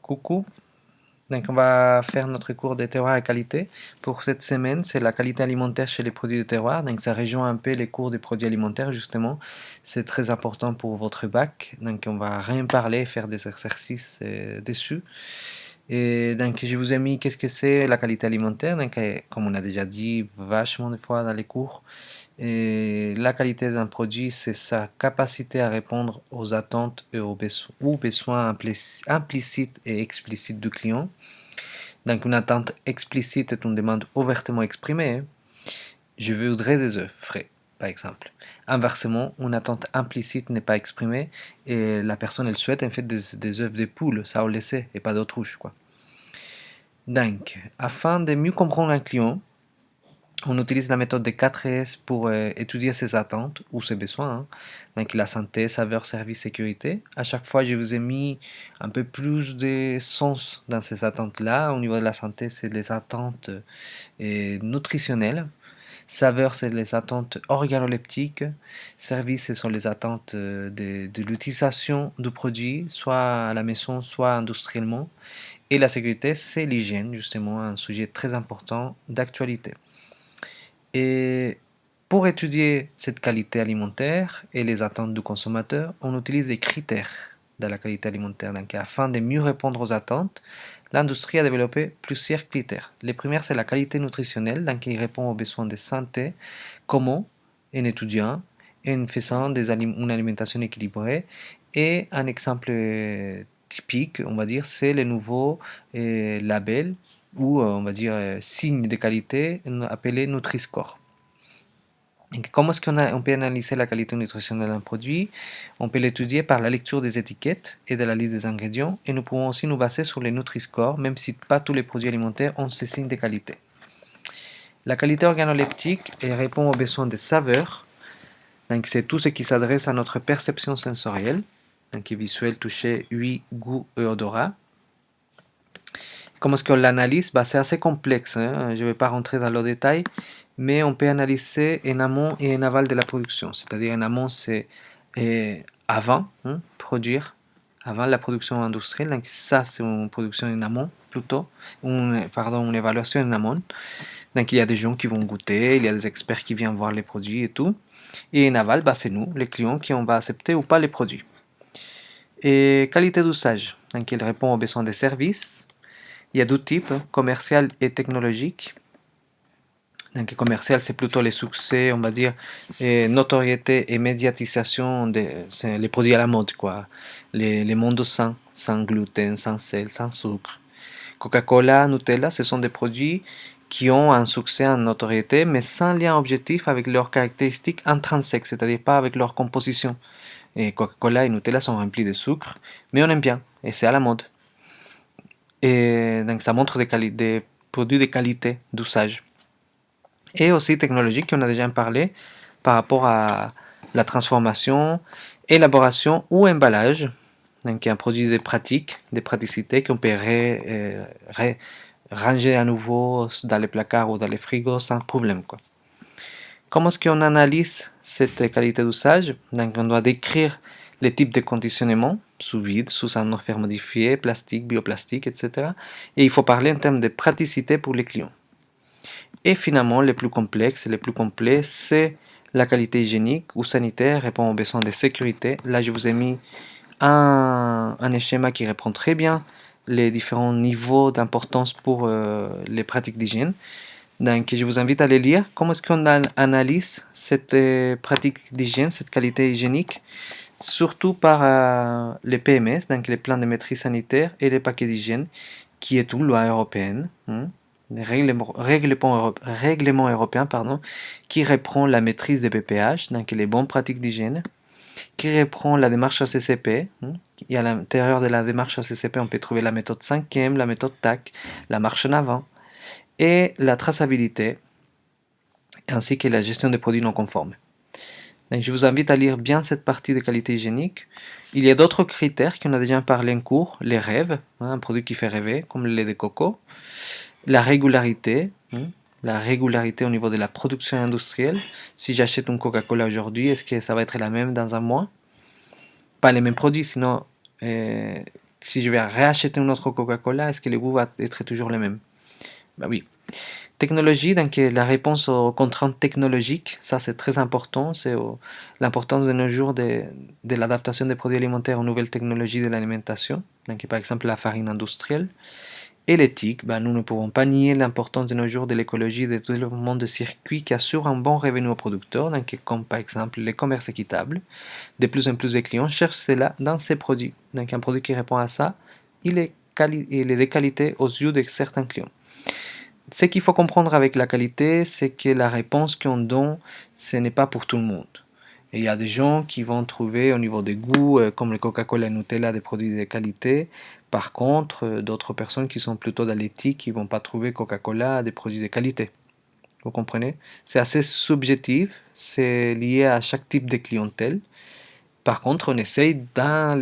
Coucou, donc on va faire notre cours de terroir et qualité. Pour cette semaine, c'est la qualité alimentaire chez les produits de terroir. Donc ça rejoint un peu les cours des produits alimentaires justement. C'est très important pour votre bac. Donc on va rien parler, faire des exercices dessus. Et donc je vous ai mis qu'est-ce que c'est la qualité alimentaire. Donc comme on a déjà dit vachement de fois dans les cours, et la qualité d'un produit, c'est sa capacité à répondre aux attentes et aux besoins implicites et explicites du client. Donc une attente explicite est une demande ouvertement exprimée. Je voudrais des œufs frais, par exemple. Inversement, une attente implicite n'est pas exprimée et la personne elle souhaite en fait des œufs de poule, ça au laisser et pas d'autruche quoi. Donc, afin de mieux comprendre un client, on utilise la méthode des 4 S pour étudier ses attentes ou ses besoins. Hein. Donc la santé, saveur, service, sécurité. À chaque fois, je vous ai mis un peu plus de sens dans ces attentes-là. Au niveau de la santé, c'est les attentes nutritionnelles. Saveur, c'est les attentes organoleptiques. Service, ce sont les attentes de l'utilisation du produit, soit à la maison, soit industriellement. Et la sécurité, c'est l'hygiène, justement, un sujet très important d'actualité. Et pour étudier cette qualité alimentaire et les attentes du consommateur, on utilise des critères de la qualité alimentaire. Donc, afin de mieux répondre aux attentes, l'industrie a développé plusieurs critères. Le premier, c'est la qualité nutritionnelle, donc il répond aux besoins de santé, comment un étudiant, en faisant une alimentation équilibrée. Et un exemple typique, on va dire, c'est le nouveau label ou on va dire signe de qualité appelé Nutri-Score. Comment est-ce on peut analyser la qualité nutritionnelle d'un produit? On peut l'étudier par la lecture des étiquettes et de la liste des ingrédients et nous pouvons aussi nous baser sur les Nutri-Score, même si pas tous les produits alimentaires ont ces signes de qualité. La qualité organoleptique répond aux besoins de saveur, donc c'est tout ce qui s'adresse à notre perception sensorielle, donc visuel, toucher, ouïe, goût et odorat. Comment est-ce qu'on l'analyse? C'est assez complexe, hein? Je ne vais pas rentrer dans le détail, mais on peut analyser en amont et en aval de la production. C'est-à-dire en amont, c'est avant, produire, avant la production industrielle. Donc ça, c'est une production en amont, plutôt, une évaluation en amont. Donc il y a des gens qui vont goûter, il y a des experts qui viennent voir les produits et tout. Et en aval, c'est nous, les clients, qui on va accepter ou pas les produits. Et qualité d'usage, donc il répond aux besoins des services. Il y a deux types, commercial et technologique. Donc, commercial, c'est plutôt les succès, on va dire, et notoriété et médiatisation c'est les produits à la mode, quoi. Les mondes sains, sans gluten, sans sel, sans sucre. Coca-Cola, Nutella, ce sont des produits qui ont un succès en notoriété, mais sans lien objectif avec leurs caractéristiques intrinsèques, c'est-à-dire pas avec leur composition. Et Coca-Cola et Nutella sont remplis de sucre, mais on aime bien, et c'est à la mode. Et donc ça montre des produits de qualité d'usage. Et aussi technologique, on a déjà parlé par rapport à la transformation, élaboration ou emballage. Donc un produit de pratique, de praticité qu'on peut ranger à nouveau dans les placards ou dans les frigos sans problème, quoi. Comment est-ce qu'on analyse cette qualité d'usage? Donc on doit décrire les types de conditionnement, sous vide, sous un offert modifié, plastique, bioplastique, etc. Et il faut parler en termes de praticité pour les clients. Et finalement, le plus complexe et le plus complet, c'est la qualité hygiénique ou sanitaire, répond aux besoins de sécurité. Là, je vous ai mis un schéma qui répond très bien les différents niveaux d'importance pour les pratiques d'hygiène. Donc, je vous invite à les lire. Comment est-ce qu'on analyse cette pratique d'hygiène, cette qualité hygiénique? Surtout par les PMS, donc les plans de maîtrise sanitaire et les paquets d'hygiène, qui est une loi européenne, règlement européen, qui reprend la maîtrise des BPH, donc les bonnes pratiques d'hygiène, qui reprend la démarche ACCP. Et à l'intérieur de la démarche ACCP, on peut trouver la méthode 5e, la méthode TAC, la marche en avant, et la traçabilité, ainsi que la gestion des produits non conformes. Donc, je vous invite à lire bien cette partie de qualité hygiénique. Il y a d'autres critères qu'on a déjà parlé en cours, les rêves, un produit qui fait rêver, comme le lait de coco, la régularité au niveau de la production industrielle. Si j'achète une Coca-Cola aujourd'hui, est-ce que ça va être la même dans un mois? Pas les mêmes produits, sinon Si je vais réacheter une autre Coca-Cola, est-ce que le goût va être toujours le même? Bah oui. Technologie, donc la réponse aux contraintes technologiques, ça c'est très important, l'importance de nos jours de l'adaptation des produits alimentaires aux nouvelles technologies de l'alimentation, donc par exemple la farine industrielle. Et l'éthique, ben, nous ne pouvons pas nier l'importance de nos jours de l'écologie et du développement de circuits qui assurent un bon revenu aux producteurs, donc, comme par exemple les commerces équitables. De plus en plus de clients cherchent cela dans ces produits. Donc un produit qui répond à ça, il est de qualité aux yeux de certains clients. Ce qu'il faut comprendre avec la qualité, c'est que la réponse qu'on donne, ce n'est pas pour tout le monde. Et il y a des gens qui vont trouver au niveau des goûts, comme le Coca-Cola et Nutella, des produits de qualité. Par contre, d'autres personnes qui sont plutôt dans l'éthique, qui ne vont pas trouver Coca-Cola des produits de qualité. Vous comprenez? C'est assez subjectif, c'est lié à chaque type de clientèle. Par contre, on essaye dans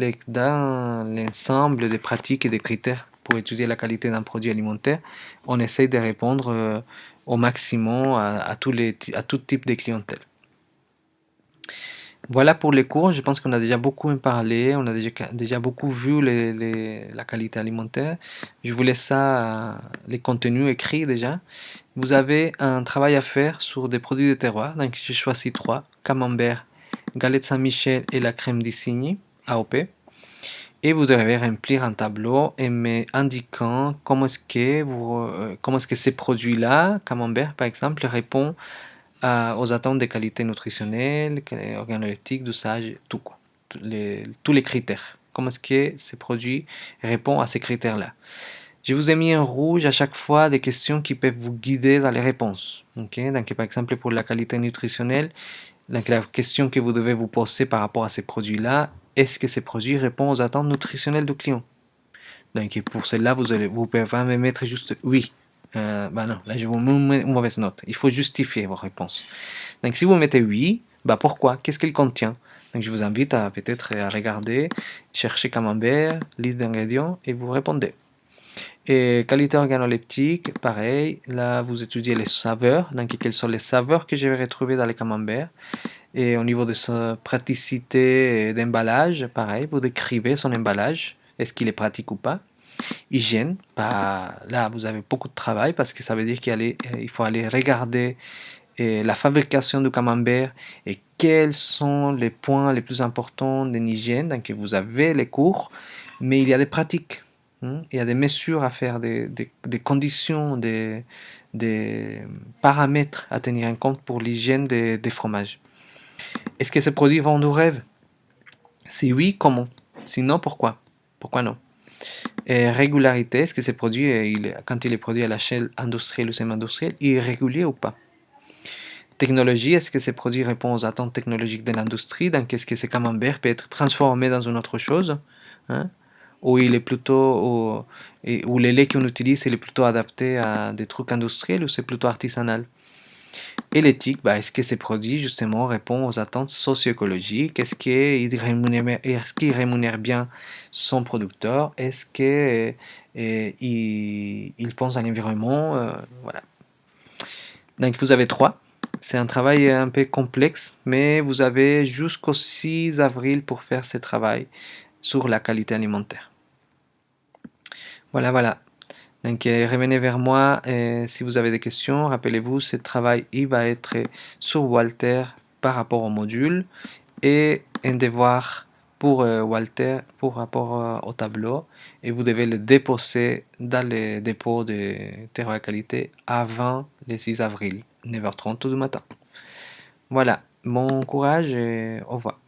l'ensemble des pratiques et des critères pour étudier la qualité d'un produit alimentaire, on essaye de répondre au maximum à tout type de clientèle. Voilà pour les cours, je pense qu'on a déjà beaucoup parlé, on a déjà beaucoup vu la qualité alimentaire. Je vous laisse ça, les contenus écrits déjà. Vous avez un travail à faire sur des produits de terroir, donc j'ai choisi trois: camembert, galette Saint-Michel et la crème d'Issigny, AOP. Et vous devez remplir un tableau et me indiquant comment est-ce que ces produits-là, camembert par exemple, répondent aux attentes de qualité nutritionnelle, organoleptique, dosage, tout quoi. Tous les critères. Comment est-ce que ces produits répondent à ces critères-là. Je vous ai mis en rouge à chaque fois des questions qui peuvent vous guider dans les réponses. Okay? Donc, par exemple, pour la qualité nutritionnelle, donc la question que vous devez vous poser par rapport à ces produits-là, est-ce que ces produits répondent aux attentes nutritionnelles du client? Donc pour cela, vous pouvez pas me mettre juste oui. Bah non, là je vous mets une mauvaise note. Il faut justifier vos réponses. Donc si vous mettez oui, bah pourquoi? Qu'est-ce qu'il contient? Donc je vous invite à peut-être à regarder, chercher camembert, liste d'ingrédients et vous répondez. Et qualité organoleptique, pareil, là vous étudiez les saveurs, donc quelles sont les saveurs que je vais retrouver dans les camemberts. Et au niveau de sa praticité d'emballage, pareil, vous décrivez son emballage, est-ce qu'il est pratique ou pas. Hygiène, bah, là vous avez beaucoup de travail parce que ça veut dire il faut aller regarder la fabrication du camembert et quels sont les points les plus importants d'une hygiène. Donc vous avez les cours, mais il y a des pratiques, hein. Il y a des mesures à faire, des conditions, des paramètres à tenir en compte pour l'hygiène des fromages. Est-ce que ces produits vendent du rêve? Si oui, comment? Sinon, pourquoi? Pourquoi non? Et régularité, est-ce que ces produits, quand il est produit à l'échelle industrielle ou semi-industrielle, il est régulier ou pas? Technologie, est-ce que ces produits répondent aux attentes technologiques de l'industrie? Donc, est-ce que ce camembert peut être transformé dans une autre chose? Hein? Ou il est plutôt, ou le lait qu'on utilise, il est plutôt adapté à des trucs industriels ou c'est plutôt artisanal? Et l'éthique, bah, est-ce que ces produits justement répondent aux attentes socio-écologiques? Est-ce qu'il rémunère bien son producteur? Est-ce que il pense à l'environnement? Voilà. Donc vous avez trois. C'est un travail un peu complexe, mais vous avez jusqu'au 6 avril pour faire ce travail sur la qualité alimentaire. Voilà, voilà. Donc revenez vers moi si vous avez des questions. Rappelez-vous, ce travail il va être sur Walter par rapport au module et un devoir pour Walter pour rapport au tableau. Et vous devez le déposer dans le dépôt de terroir qualité avant le 6 avril, 9h30 du matin. Voilà, bon courage et au revoir.